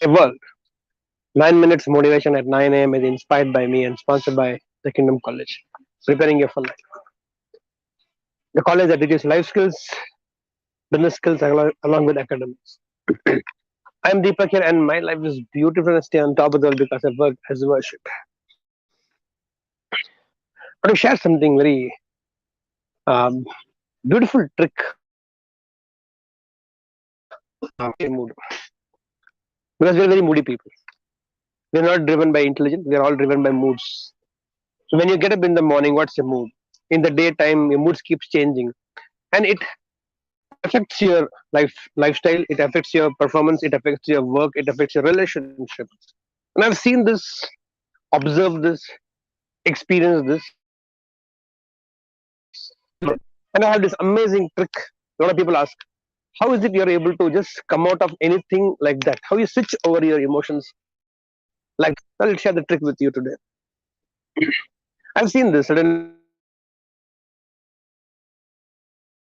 A world. 9 minutes motivation at 9 a.m. is inspired by me and sponsored by the Kingdom College. Preparing you for life. The college that teaches life skills, business skills along with academics. I'm Deepak here, and my life is beautiful and stay on top of the world because I work as worship. I want to share something very um, beautiful trick mood because we're very moody people. We're not driven by intelligence. We're all driven by moods. So when you get up in the morning, what's your mood? In the daytime, your moods keeps changing, and it affects your lifestyle. It affects your performance. It affects your work. It affects your relationship. And I've seen this, observed this, experienced this, and I have this amazing trick. A lot of people ask, how is it you're able to just come out of anything like that? How you switch over your emotions like that? I'll share the trick with you today. I've seen this suddenly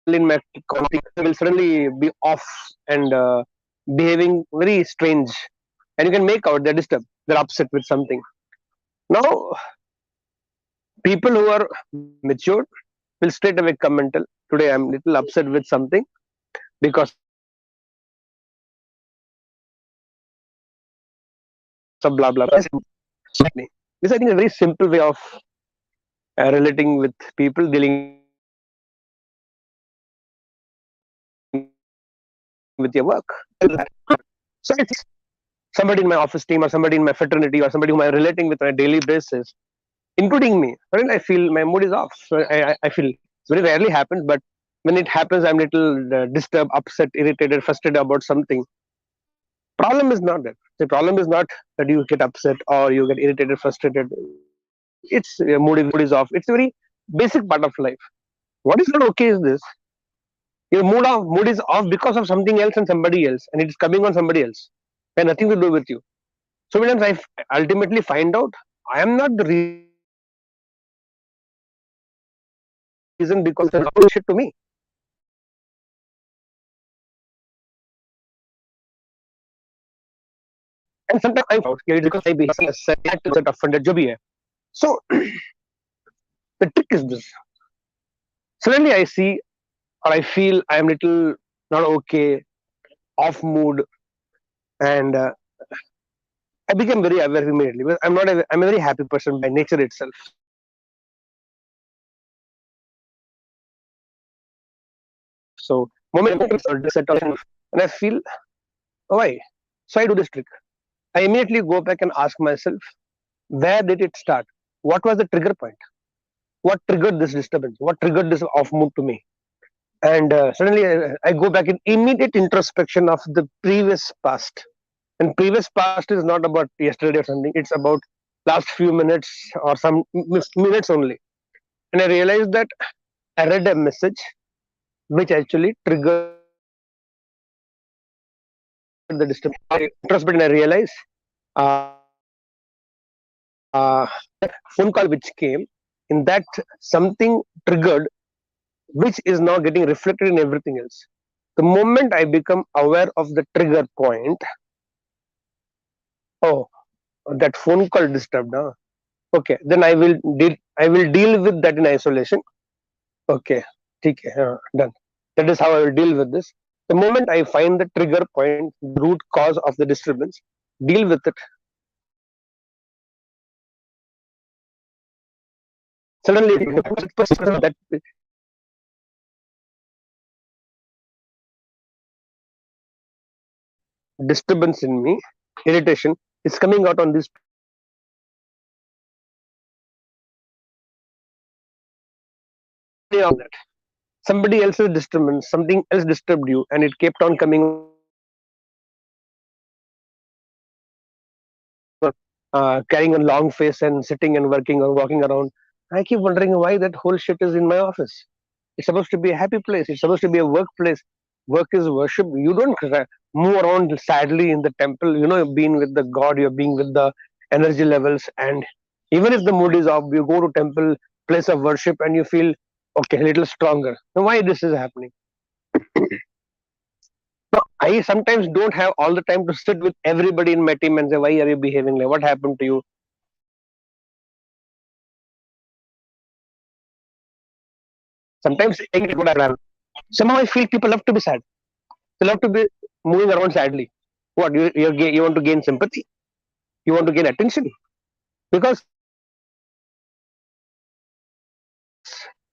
in my colleague will suddenly be off and behaving very strange, and you can make out they're disturbed, they're upset with something. Now, people who are matured will straight away come and tell, today I'm little upset with something because of blah blah blah. This I think is a very simple way of relating with people, dealing with your work. So I see somebody in my office team or somebody in my fraternity or somebody whom I'm relating with on a daily basis, including me. Suddenly I feel my mood is off. So I feel it's very rarely happens, but when it happens, I'm little disturbed, upset, irritated, frustrated about something. Problem is not that. The problem is not that you get upset or you get irritated, frustrated. It's mood is off. It's a very basic part of life. What is not okay is this: your mood is off because of something else and somebody else, and it is coming on somebody else. It has nothing to do with you. So many times ultimately find out I am not the reason because it's happening to me. And sometimes I find out कि it's because I behave sad to set offended जो भी है. So the trick is this: suddenly I see or I feel I am little not okay, off mood, and I become very aware immediately. Because I'm a very happy person by nature itself. So moment set off, and I feel why. So I do this trick. I immediately go back and ask myself, where did it start? What was the trigger point? What triggered this disturbance? What triggered this off mood to me? And suddenly I go back in immediate introspection of the previous past. And previous past is not about yesterday or something. It's about last few minutes or some minutes only. And I realized that I read a message which actually triggered the disturbance. I introspect and I realize that phone call which came in that something triggered which is now getting reflected in everything else. The moment I become aware of the trigger point, oh, that phone call disturbed. Huh? Okay, then I will deal with that in isolation. Okay, okay, done. That is how I will deal with this. The moment I find the trigger point, the root cause of the disturbance, deal with it. Suddenly, that disturbance in me, irritation, is coming out on this. That somebody else's disturbance, something else disturbed you, and it kept on coming on your mind. Carrying a long face and sitting and working or walking around. I keep wondering why that whole shit is in my office. It's supposed to be a happy place. It's supposed to be a workplace. Work is worship. You don't move around sadly in the temple. You know, you're being with the God. You're being with the energy levels. And even if the mood is off, you go to temple, place of worship, and you feel okay, a little stronger. Now, why this is happening? No, I sometimes don't have all the time to sit with everybody in my team and say, why are you behaving like? What happened to you? Sometimes I get what I plan. Somehow I feel people love to be sad. They love to be moving around sadly. What you want to gain sympathy? You want to gain attention? Because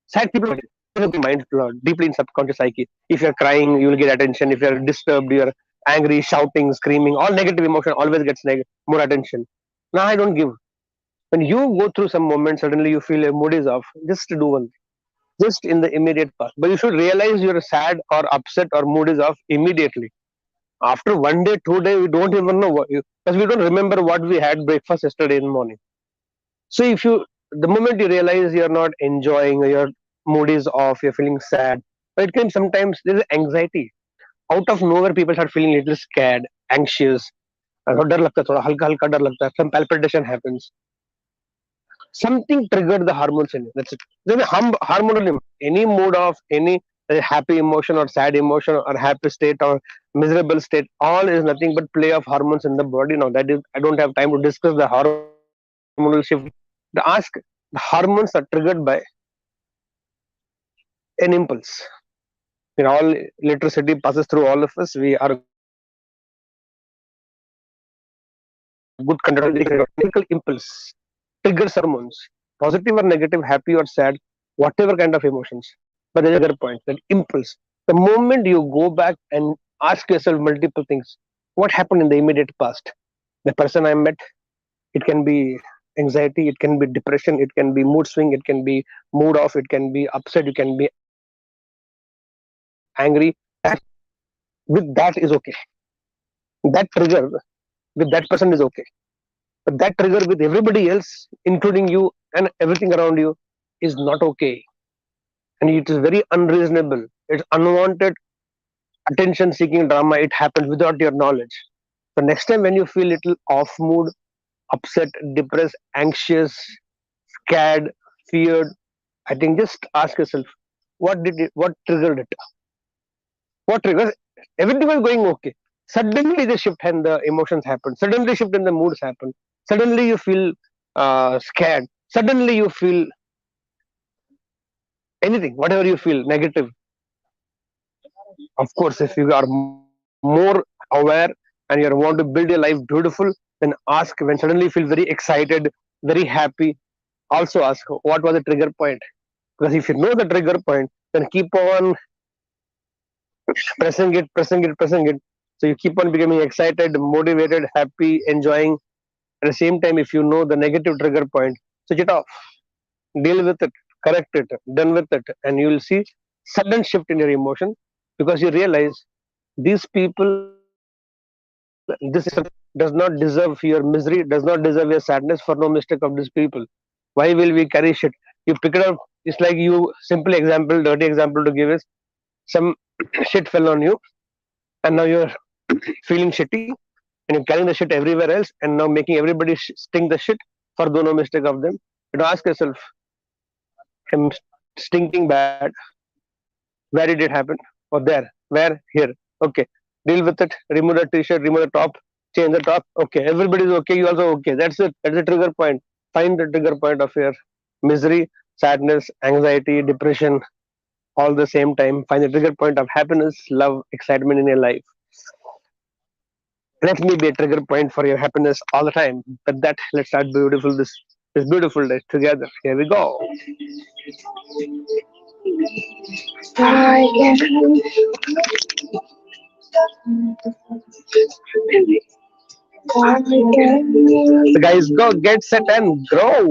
sad people mind deeply in subconscious psyche. If you're crying, you will get attention. If you're disturbed, you're angry, shouting, screaming, all negative emotion always gets more attention. Now I don't give. When you go through some moment, suddenly you feel your mood is off. Just do one thing. Just in the immediate past. But you should realize you're sad or upset or mood is off immediately. After 1 day, 2 day, we don't even know what because we don't remember what we had breakfast yesterday in the morning. So if you the moment you realize you're not enjoying, your mood is off, you're feeling sad, but it can sometimes there's anxiety. Out of nowhere people start feeling a little scared, anxious, डर लगता है थोड़ा हल्का हल्का डर लगता है some palpitation happens, something triggered the hormones in you. That's it. Then hormonal any mood of any happy emotion or sad emotion or happy state or miserable state, all is nothing but play of hormones in the body. Now that is, I don't have time to discuss the hormonal shift. To ask, the hormones are triggered by an impulse. In all electricity passes through all of us. We are good conductors. Electrical impulse triggers hormones, positive or negative, happy or sad, whatever kind of emotions. But there's another point, that impulse. The moment you go back and ask yourself multiple things, what happened in the immediate past? The person I met, it can be anxiety, it can be depression, it can be mood swing, it can be mood off, it can be upset, it can be angry. With that is okay. That trigger with that person is okay. But that trigger with everybody else, including you and everything around you, is not okay. And it is very unreasonable. It's unwanted attention seeking drama. It happens without your knowledge. So next time when you feel little off mood, upset, depressed, anxious, scared, feared, I think just ask yourself, what triggered it? What triggers? Everything was going okay. Suddenly the shift and the emotions happen. Suddenly shift and the moods happen. Suddenly you feel scared. Suddenly you feel anything, whatever you feel, negative. Of course, if you are more aware and you want to build your life beautiful, then ask when suddenly you feel very excited, very happy. Also ask what was the trigger point. Because if you know the trigger point, then keep on pressing it, pressing it, pressing it. So you keep on becoming excited, motivated, happy, enjoying. At the same time, if you know the negative trigger point, switch it off, deal with it, correct it, done with it, and you will see sudden shift in your emotion because you realize these people, this system does not deserve your misery, does not deserve your sadness for no mistake of these people. Why will we carry shit? You pick it up. It's like you simple example, dirty example to give is some shit fell on you, and now you're feeling shitty and you're carrying the shit everywhere else and now making everybody stink the shit for do no mistake of them. You ask yourself, I'm stinking bad. Where did it happen? Or there? Where? Here. Okay. Deal with it. Remove the t-shirt, remove the top, change the top. Okay. Everybody's okay. You also okay. That's it. That's the trigger point. Find the trigger point of your misery, sadness, anxiety, depression, all the same time. Find the trigger point of happiness, love, excitement in your life. Let me be a trigger point for your happiness all the time. With that, let's start beautiful this beautiful day together. Here we go. So guys, go get set and grow.